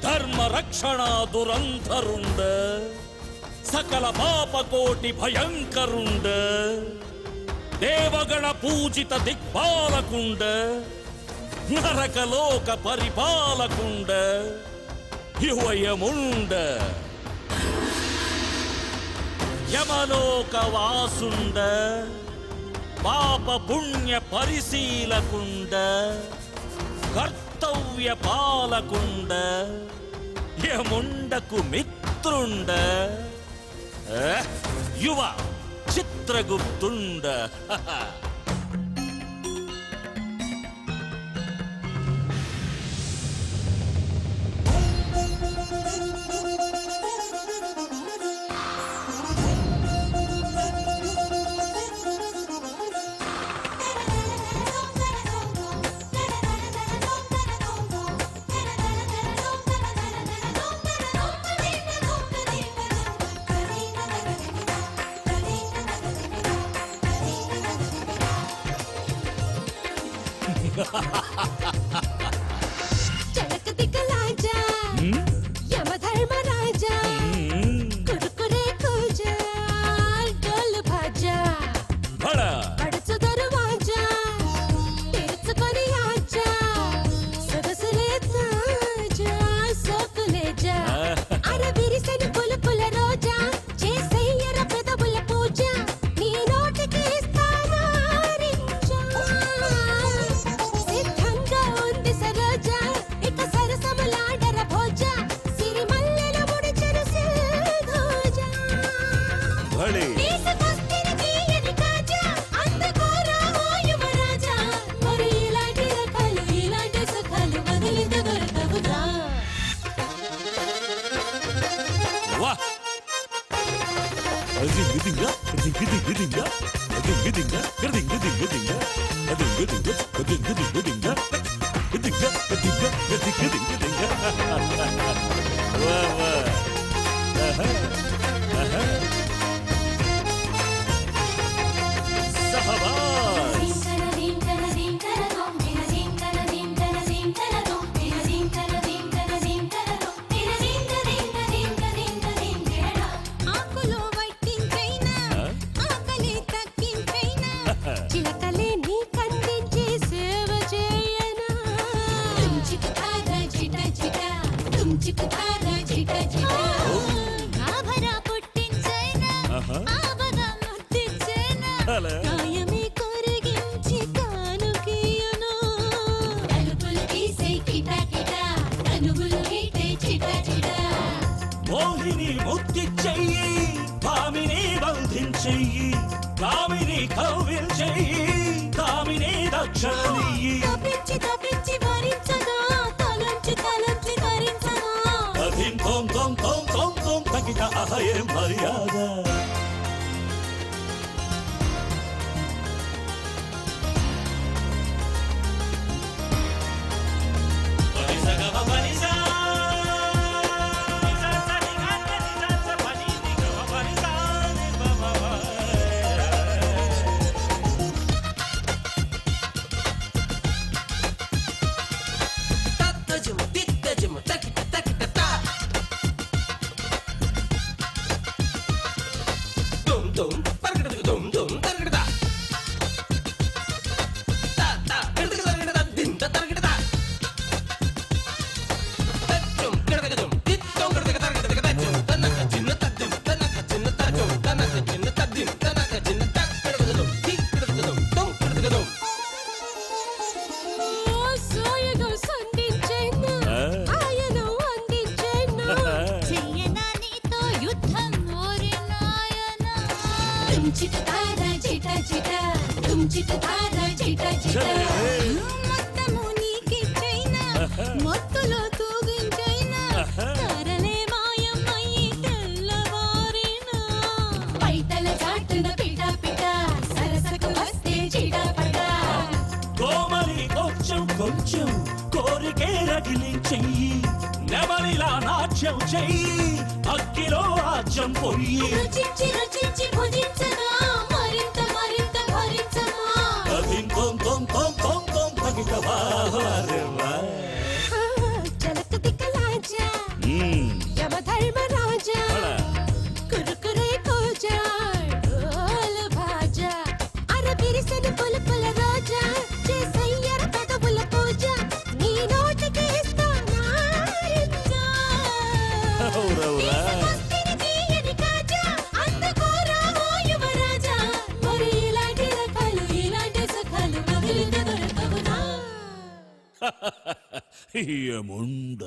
ధర్మ రక్షణ దురంధరుండ సకల పాపకోటి భయంకరుండ దేవగణ పూజిత దిక్పాలకుండ నరకలోక పరిపాలకుండ యువయముండ యమలోక వాసుండ పాప పుణ్య పరిశీలకుండ కర్తవ్య పాలకుండ యముండకు మిత్రుండ యువ చిత్రగుప్తుండ జలకదికలాజా యమధర్మరాజా కురుకురే కూజా డోలు భాజా పడుచు దరువాజా తెరుచుకొని ఆజా సొగసులే తాజా సోకులేజా అరవిరిసెను పులుపుల రోజా చేసెయ్యర పెదవుల పూజ నీ నోటికి ఇస్తానా రింజా సిద్ధంగా ఉంది సరోజా ఇక సరసములాడర భోజా సిరిమల్లెల ముడిచెరు సిద్ధోజా తీసుకొస్తిని తీయని కాజా అందుకోరా ఓ యువరాజా మరి ఇలాంటి రకాలు ఇలాంటి సుఖాలు వదిలితే దొరకవుగా ఆకులో వట్టించైనా ఆకలి తగ్గించైనా చిలకలే నీ కందించి సేవ చేయనా తుంచికుతార జిట జిట తుంచికుతార జిట జిట ఆభరా పుట్టించైనా ఆబగా ముట్టించైనా కాయమే కొరిగించి కానుకీయను తలుపులు తీసే కిట కిట తనువులు గీటే చిట చిట మోహిని ముక్తి చెయ్యి కామిని బంధించెయ్యి కామిని కౌగిల్చెయ్యి కామిని దక్షిణియ్యి తప్పించి భరించగా తలంచి ధరించగా అధిం తోం తోం తోం తోం తోం తగిట అహయం మర్యాద సోయగా సంధించైనా ఆయన అందించైనా చెయ్యనా నీతో యుద్ధం ఓరి నాయనా తుంచికుతార జిట జిట తుంచికుతార జిట జిట మొత్తము నీకిచ్చైనా మొత్తులో తూగించైనా తారలే మాయమయ్యి తెల్లవారినా పైటల చాటున పిట పిట సరసకు వస్తే చిటపట కోమలి కొంచెం కొంచెం కోరికే రగిలించెయ్యి నెమలిలా నాట్యం చెయ్యి అగ్గిలో ఆజ్యం పొయ్యి రుచించి రుచించి భుజించగా మరింత మరింత భరించగా అధిం తోం తోం తోం తోం తోం తగిట వాహ యమధర్మరాజా కురుకురే కూజా డోలు భాజా అర బిరిసిన పులుపుల రోజా చేసయ్యర పెదవుల పూజ నీ నోటికి ఇస్తానా ఇందా. తీసుకొస్తిని తీయని కాజా, అందుకోరా ఓ యువరాజా. మరి ఇలాంటి రకాలు ఇలాంటి సుఖాలు వదిలితే దొరకవునా? ఏముండ